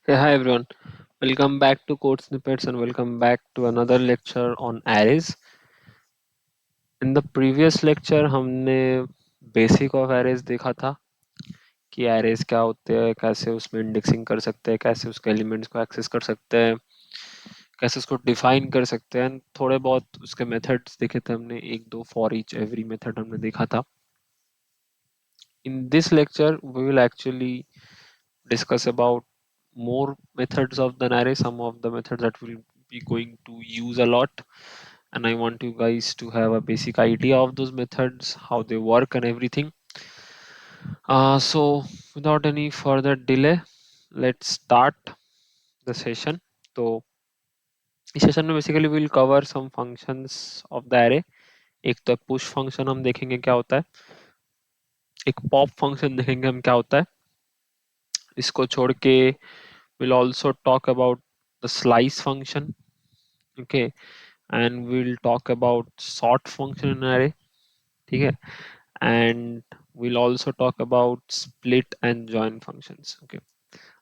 Hey, hi everyone. Welcome back to Code Snippets and welcome back to another lecture on arrays. In the previous lecture हमने basic of arrays देखा था कि arrays क्या होते हैं, कैसे उसमें इंडेक्सिंग कर सकते हैं, कैसे उसके एलिमेंट्स को एक्सेस कर सकते हैं, कैसे उसको डिफाइन कर सकते हैं, थोड़े बहुत उसके मेथड्स देखे थे हमने, एक दो फॉर ईच एवरी मेथड हमने देखा था. In this lecture we will actually discuss about more methods of the array, some of the methods that we'll be going to use a lot, and I want you guys to have a basic idea of those methods, how they work and everything. So without any further delay, let's start the session. तो इस session में basically will cover some functions of the array. एक तो push function हम देखेंगे क्या होता है, एक पॉप फंक्शन देखेंगे हम क्या होता है. इसको छोड़ के we'll also talk about the slice function, okay, and we'll talk about sort function in array, ठीक है, and we'll also talk about split and join functions. Okay,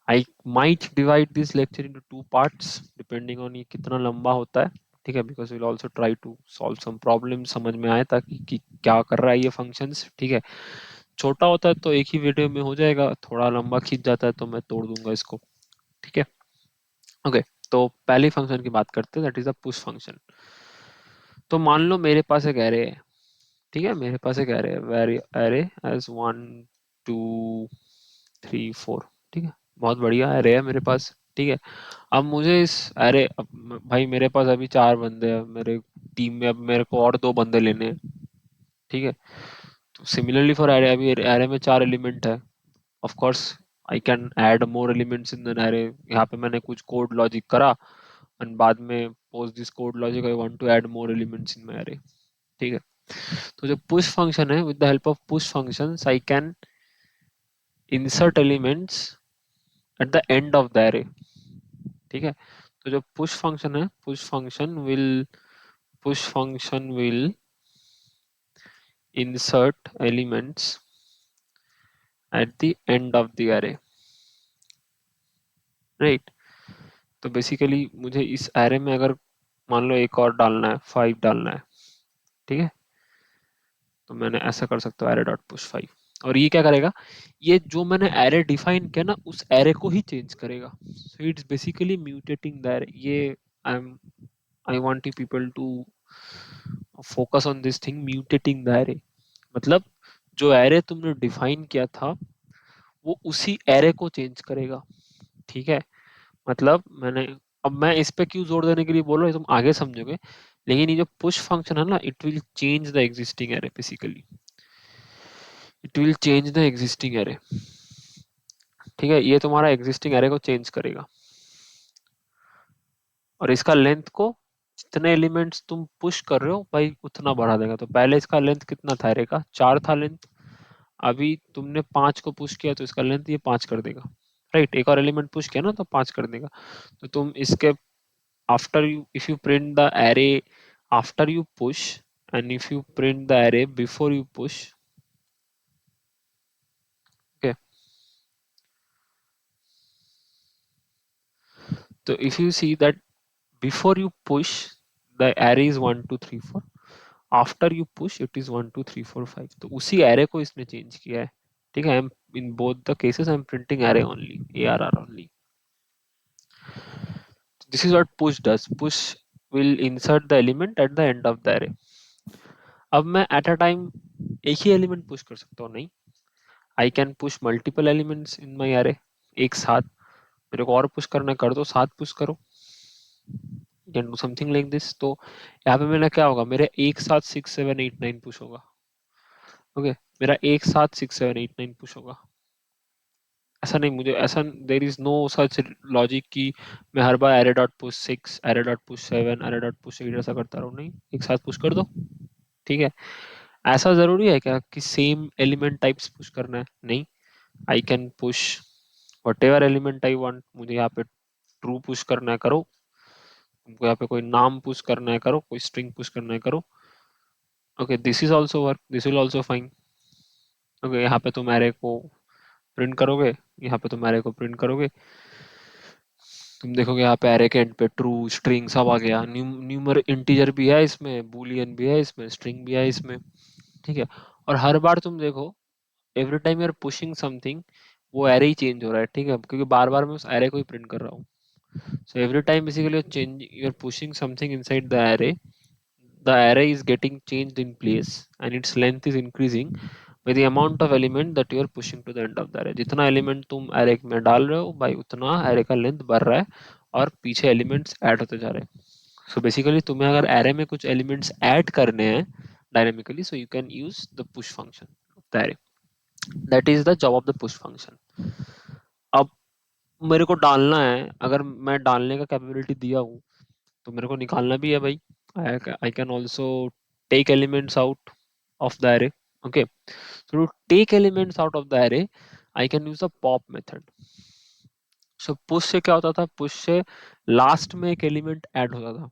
I might divide this lecture into two parts depending on ये कितना लंबा होता है, ठीक है, because we'll also try to solve some problems समझ में आए ताकि कि क्या कर रहा है ये functions, ठीक है. छोटा होता है तो एक ही वीडियो में हो जाएगा, थोड़ा लंबा खींच जाता है तो मैं तोड़ दूंगा इसको, ठीक है. ओके, तो पहले फंक्शन की बात करते हैं, that is a push function. तो मान लो मेरे पास एक एरे है, ठीक है, मेरे पास एक एरे है, वेरी एरे एज 1 2 3 4, ठीक है, बहुत बढ़िया एरे है मेरे पास, ठीक है. अब मुझे इस एरे, भाई मेरे पास अभी 4 बंदे हैं मेरे टीम में, अब मेरे को और 2 बंदे लेने हैं, ठीक है. तो सिमिलरली फॉर एरे, अभी एरे में 4 एलिमेंट है. Of course I can add more elements in the array. यहाँ पे मैंने कुछ कोड लॉजिक करा एंड बाद में post this code logic I want to add more elements in my array, ठीक है. तो जो पुश फंक्शन है, with the help of push functions I can insert elements at the end of the array, ठीक है. तो जो push function है, push function will insert elements at the end of the array, right. तो basically मुझे इस array में अगर मान लो एक और डालना है, 5 डालना है, ठीक है, तो मैंने ऐसा कर सकता हूँ एरे डॉट पुश 5. और ये क्या करेगा, ये जो मैंने एरे डिफाइन किया ना उस एरे को ही चेंज करेगा. So it's basically mutating the array. ये I am I want you people to focus on this thing, mutating the array. मतलब जो एरे तुमने डिफाइन किया था वो उसी एरे को चेंज करेगा, ठीक है. मतलब मैंने, अब मैं इस पे क्यों जोर देने के लिए बोल रहा हूँ तुम आगे समझोगे, लेकिन ये जो पुश फंक्शन है ना, it will change the existing array. Basically it will change the existing array, ठीक है. ये तुम्हारा एग्जिस्टिंग एरे को चेंज करेगा और इसका लेंथ को, जितने एलिमेंट्स तुम पुश कर रहे हो भाई उतना बढ़ा देगा. तो पहले इसका लेंथ कितना था एरे का, 4 था लेंथ. अभी तुमने 5 को पुश किया तो इसका लेंथ ये 5 कर देगा, राइट. एक और एलिमेंट पुश किया ना तो 5 कर देगा. तो तुम इसके after you, if you print the array after you push and if you print the array before you push, okay, तो if you see that before you push the array is 1 2 3 4, after you push it is 1 2 3 4 5. तो उसी array को इसने change किया है, ठीक है. in both the cases I am printing array only, arr only. This is what push does. Push will insert the element at the end of the array. अब मैं at a time एक ही element push कर सकता हूँ, नहीं. I can push multiple elements in my array एक साथ. मेरे को और पुश करना कर दो, 7 पुश करो, can do something like this. तो यहाँ पे मेरा क्या होगा, मेरे एक साथ 6 7 8 9 पुश होगा, ओके. मेरा एक साथ 6 7 8 9 पुश होगा. ऐसा नहीं, मुझे ऐसा, there is no such logic कि मैं हर बार array dot push 6 array dot push 7 array dot push 8 ऐसा करता रहूँ, नहीं, एक साथ पुश कर दो, ठीक है. ऐसा जरूरी है क्या कि सेम एलिमेंट टाइप्स पुश करना है, नहीं. I can push what ever element I want. मुझे यहाँ पे ट्रू पुश करना है करो, तुमको यहाँ पे कोई नाम पुश करना है करो, कोई स्ट्रिंग पुश करना है करो, okay. This is also work, this will also fine, okay. यहाँ पे तुम एरे को प्रिंट करोगे, यहाँ पे तुम एरे को प्रिंट करोगे, तुम देखोगे यहाँ पे एरे के एंड पे ट्रू स्ट्रिंग सब आ गया, न्यूमर इंटीजर भी है इसमें, बूलियन भी है इसमें, स्ट्रिंग भी है इसमें, ठीक है। और हर बार तुम देखो every time you are pushing something, वो एरे ही चेंज हो रहा है, ठीक है, क्योंकि बार बार मैं उस एरे को ही प्रिंट कर रहा हूँ। So every time basically change you are pushing something inside the array, the array is getting changed in place and its length is increasing by the amount of element that you are pushing to the end of the array। जितना element तुम array में डाल रहे हो भाई उतना array का length बढ़ रहा है और पीछे एलिमेंट्स ऐड होते जा रहे हैं। सो बेसिकली तुम्हें अगर array में कुछ एलिमेंट्स ऐड करने हैं dynamically, so you can use the push function of the array, that is the job of the push function. अब मेरे को डालना है, अगर मैं डालने का कैपेबिलिटी दिया हूँ तो मेरे को निकालना भी है भाई। I can also take elements out of the array, okay। So to take elements out of the array I can use the pop method। so push से क्या होता था, push से लास्ट में एक एलिमेंट ऐड होता था,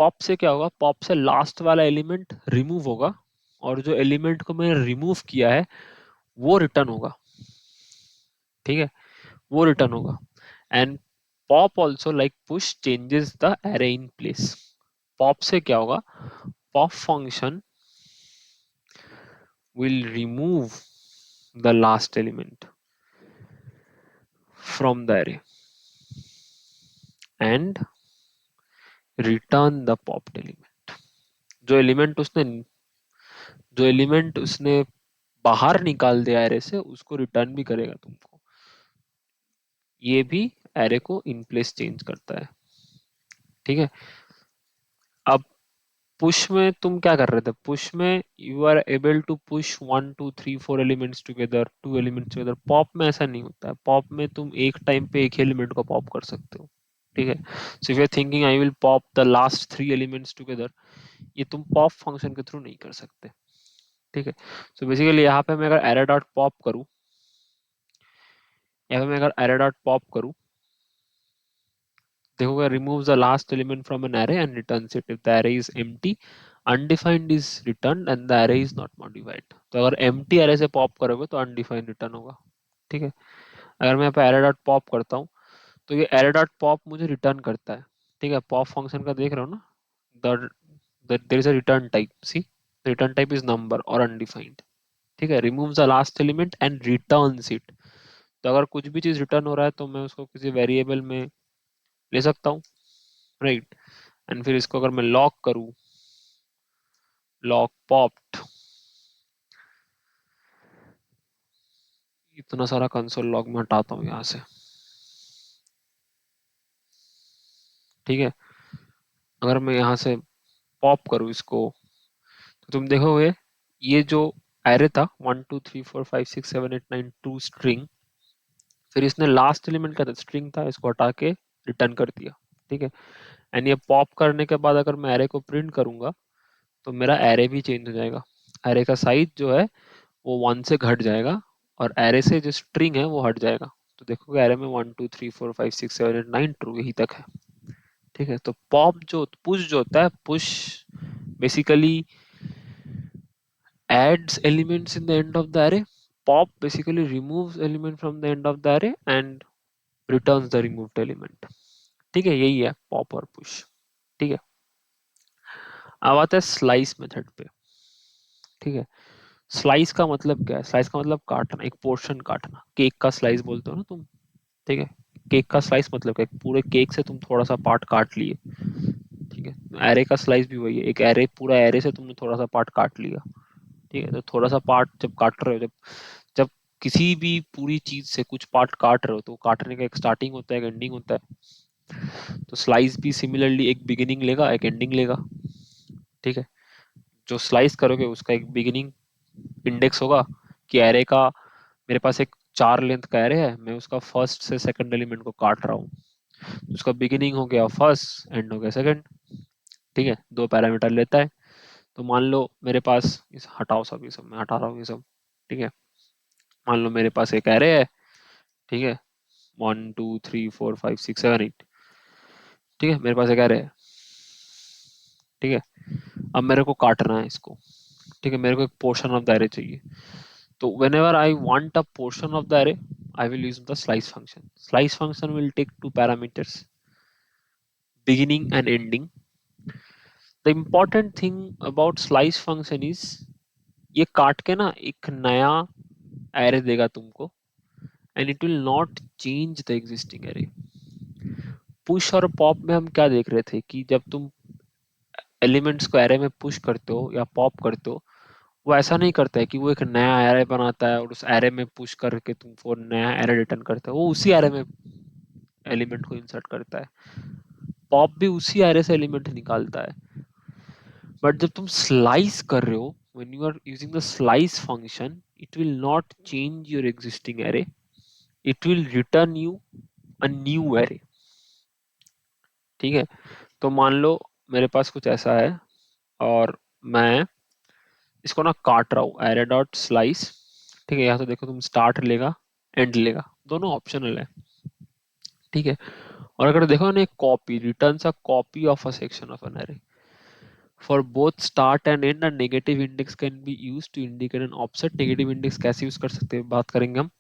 पॉप से क्या होगा, पॉप से लास्ट वाला एलिमेंट रिमूव होगा और जो एलिमेंट को मैंने रिमूव किया है वो रिटर्न होगा, ठीक है, वो रिटर्न होगा। And pop also like push changes the array in place. Pop से क्या होगा, pop function will remove the last element from the array and return the popped element। जो एलिमेंट उसने जो एलिमेंट उसने बाहर निकाल दिया एरे से उसको रिटर्न भी करेगा तुमको। ये भी एरे को इन प्लेस चेंज करता है, ठीक है। अब पुश में तुम क्या कर रहे थे, पुश में you are able to push 1 2 3 4 elements together, 2 elements together. Pop में ऐसा नहीं होता है, पॉप में तुम एक टाइम पे एक ही एलिमेंट को पॉप कर सकते हो, ठीक है। So if you are thinking I will pop the last 3 elements together, ये तुम पॉप फंक्शन के थ्रू नहीं कर सकते, ठीक है। सो बेसिकली यहाँ पे मैं अगर एरे डॉट पॉप करूँ, यहाँ पे मैं अगर एरे डॉट पॉप करूँ, देखोगे removes the last element from an array and returns it if the array is empty, undefined is returned and the array is not modified। तो अगर empty array से पॉप करोगे तो undefined रिटर्न होगा, ठीक है। अगर मैं यहाँ पे array डॉट पॉप करता हूँ तो ये array डॉट पॉप मुझे रिटर्न करता है, ठीक है। पॉप फंक्शन का देख रहे हो ना, the there is a return type, see return type is number और अनडिफाइंड, ठीक है। Removes the last element and returns it. तो अगर कुछ भी चीज रिटर्न हो रहा है तो मैं उसको किसी वेरिएबल में ले सकता हूँ, राइट। एंड फिर इसको अगर मैं लॉक करूँ, लॉक पॉप्ड, इतना सारा कंसोल लॉग में हटाता हूँ यहाँ से, ठीक है। अगर मैं यहाँ से पॉप करूँ इसको तो तुम देखोगे ये जो एरे था 1 2 3 4 5 6 7 8 9 2 स्ट्रिंग, फिर इसने लास्ट एलिमेंट का स्ट्रिंग था इसको हटा के रिटर्न कर दिया, ठीक है। एंड ये पॉप करने के बाद अगर मैं एरे को प्रिंट करूंगा तो मेरा एरे भी चेंज हो जाएगा, एरे का साइज जो है वो 1 से घट जाएगा और एरे से जो स्ट्रिंग है वो हट जाएगा। तो देखोगे एरे में 1 2 3 4 5 6 7 8 9 ट्रू यही तक है, ठीक है। तो पॉप जो पुश जो होता है, push basically adds elements in the end of the array, pop basically removes element from the end of the array and returns the removed element, ठीक है। यही है पॉप और पुश, ठीक है। अब आता है स्लाइस मेथड पे, ठीक है। स्लाइस का मतलब क्या है, स्लाइस का मतलब काटना, एक पोर्शन काटना, केक का स्लाइस बोलते हो ना तुम, ठीक है। केक का स्लाइस मतलब क्या है, पूरे केक से तुम थोड़ा सा पार्ट काट लिए, ठीक है। एरे का स्लाइस भी वही है, एक एरे पूरा एरे से तुमने थोड़ा सा पार्ट काट लिया, ठीक है। तो थोड़ा सा पार्ट जब काट रहे हो, जब जब किसी भी पूरी चीज से कुछ पार्ट काट रहे हो तो काटने का एक स्टार्टिंग होता है, एक एंडिंग होता है। तो स्लाइस भी सिमिलरली एक बिगिनिंग लेगा एक एंडिंग लेगा, ठीक है। जो स्लाइस करोगे उसका एक बिगिनिंग इंडेक्स होगा कि एरे का, मेरे पास एक 4 लेंथ का एरे है, मैं उसका फर्स्ट से सेकंड एलिमेंट को काट रहा हूँ, उसका बिगिनिंग हो गया फर्स्ट, एंड हो गया सेकंड, ठीक है। 2 पैरामीटर लेता है। तो मान लो मेरे पास इस हटाओ सब, ये सब मैं हटा रहा हूँ ये सब, ठीक है। मान लो मेरे पास एक एरे है, ठीक है, 1 2 3 4 5 6 7 8, ठीक है। मेरे पास एक एरे है, ठीक है। अब मेरे को काटना है इसको, ठीक है, मेरे को एक पोर्शन ऑफ द एरे चाहिए। तो when ever I want a portion of the array I will use the slice function. Slice function will take two parameters, beginning and ending. The important thing about slice function is ये काट के ना एक नया array देगा तुमको, and it will not change the existing array. Push और pop में हम क्या देख रहे थे कि जब तुम एलिमेंट्स को एरे में पुश करते हो या पॉप करते हो, वो ऐसा नहीं करता है कि वो एक नया एरे बनाता है और उस एरे में पुश करके तुमको नया एरे रिटर्न करता है, वो उसी एरे में एलिमेंट को इंसर्ट करता है। पॉप भी उसी एरे से एलिमेंट निकालता है। बट जब तुम स्लाइस कर रहे हो, when you are using the slice function, it will not change your existing array, it will return you a new array. ठीक है, तो मान लो मेरे पास कुछ ऐसा है और मैं इसको ना काट रहा हूँ, एरे डॉट स्लाइस। ठीक है, यहाँ से देखो तुम स्टार्ट लेगा एंड लेगा, दोनों ऑप्शनल है। ठीक है, और अगर देखो ना, copy returns a copy of a section of an array. For both start and end, negative index can be use to indicate an offset. Negative index कैसे यूज कर सकते हैं, बात करेंगे हम।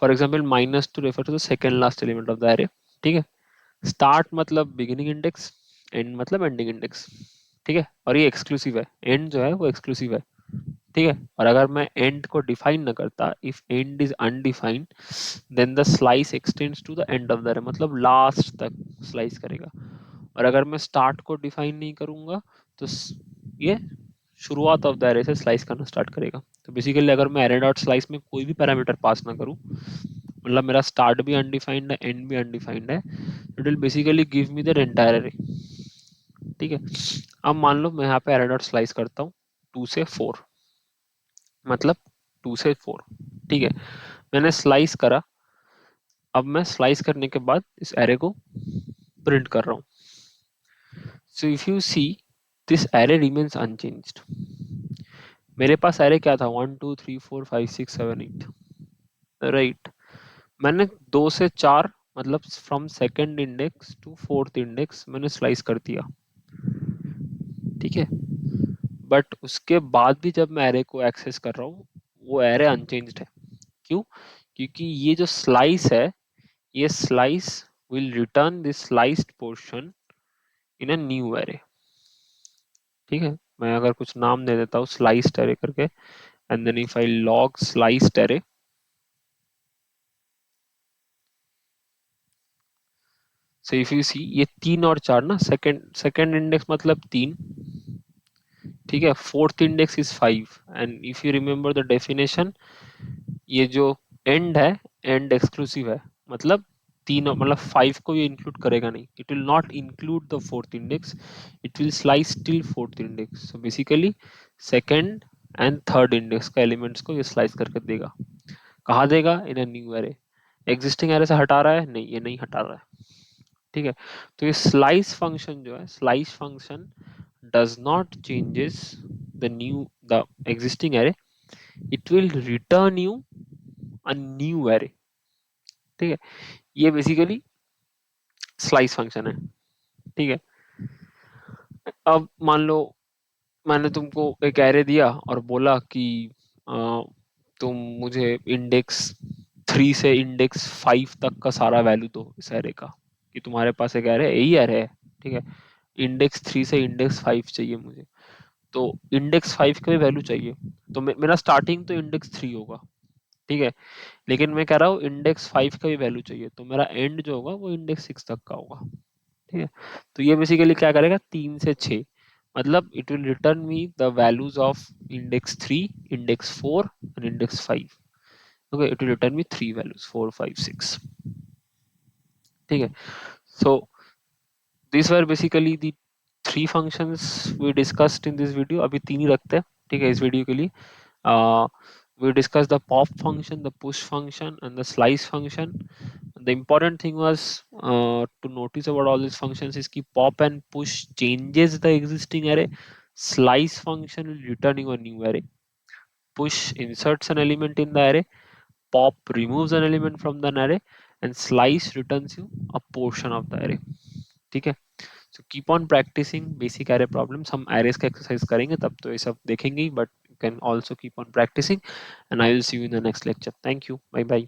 For example minus two refer to the second last element of the array. ठीक है, start मतलब बिगिनिंग इंडेक्स, एंड मतलब एंडिंग इंडेक्स। ठीक है, और ये एक्सक्लूसिव है, एंड जो है वो एक्सक्लूसिव है। ठीक है, और अगर मैं एंड को डिफाइन न करता, if end is undefined, then the slice extends to the end of the array, मतलब लास्ट तक स्लाइस करेगा। और अगर मैं स्टार्ट को डिफाइन नहीं करूंगा तो ये शुरुआत ऑफ द एरे से स्लाइस करना स्टार्ट करेगा। तो बेसिकली अगर मैं एरे डॉट स्लाइस में कोई भी पैरामीटर पास ना करूं, मतलब मेरा स्टार्ट भी अनडिफाइंड है, एंड भी अनडिफाइंड है, it will basically give me the entire array. ठीक है, अब मान लो मैं यहाँ पे एरे डॉट स्लाइस करता हूँ 2 से 4, मतलब 2 से 4। ठीक है, मैंने स्लाइस करा। अब मैं स्लाइस करने के बाद इस एरे को प्रिंट कर रहा हूँ। So if you see, this array remains unchanged. मेरे पास एरे क्या था, 1 2 3 4 5 6 7 8, राइट। मैंने 2 से 4, मतलब from second index to fourth index मैंने स्लाइस कर दिया। ठीक है, बट उसके बाद भी जब मैं एरे को एक्सेस कर रहा हूँ, वो एरे अनचेंज्ड है। क्यों? क्योंकि ये जो स्लाइस है, ये slice will return this sliced portion in a new array. ठीक है, मैं अगर कुछ नाम दे देता हूँ स्लाइस्ड एरे करके, and then if I log sliced array, so if you see, ये 3 और 4 ना, सेकंड सेकंड इंडेक्स मतलब 3। ठीक है, fourth index is 5, and if you remember the definition, ये जो एंड है, एंड एक्सक्लूसिव है, मतलब 3, मतलब 5 को ये इंक्लूड करेगा नहीं, it will not include the fourth index, it will slice till fourth index. So basically second and third index का एलिमेंट्स को ये स्लाइस करके देगा। कहाँ देगा? In a new array. Existing array से हटा रहा है? नहीं, ये नहीं हटा रहा है। ठीक है, तो ये स्लाइस फंक्शन जो है, slice function does not changes the new the existing array, it will return you a new array. ठीक है, ये बेसिकली स्लाइस फंक्शन है। ठीक है, अब मान लो मैंने तुमको एक एरे दिया और बोला कि अ, तुम मुझे इंडेक्स 3 से इंडेक्स 5 तक का सारा वैल्यू दो इस एरे का, कि तुम्हारे पास एक एरे, यही एरे है। ठीक है, इंडेक्स 3 से इंडेक्स 5 चाहिए मुझे, तो इंडेक्स 5 का भी वैल्यू चाहिए। तो मेरा स्टार्टिंग तो इंडेक्स 3 होगा। ठीक है, लेकिन मैं कह रहा हूँ इंडेक्स 5 का भी वैल्यू चाहिए, तो मेरा एंड जो होगा वो इंडेक्स 6 तक का होगा। ठीक है, तो ये बेसिकली क्या करेगा, 3 से 6, मतलब it will return me the values of index 3, index 4 and index 5। Okay, it will return me 3 values, 4 5 6। ठीक है, so this were basically the 3 functions we discussed in this video. अभी 3 ही रखते हैं, ठीक है, इस वीडियो के लिए। We discussed the pop function, the push function, and the slice function. The important thing was to notice about all these functions is कि pop and push changes the existing array. Slice function will return you a new array. Push inserts an element in the array. Pop removes an element from the array, and slice returns you a portion of the array. ठीक है, so keep on practicing basic array problems. हम arrays का exercise करेंगे तब तो ये सब देखेंगे ही, but you can also keep on practicing, and I will see you in the next lecture. Thank you, bye bye.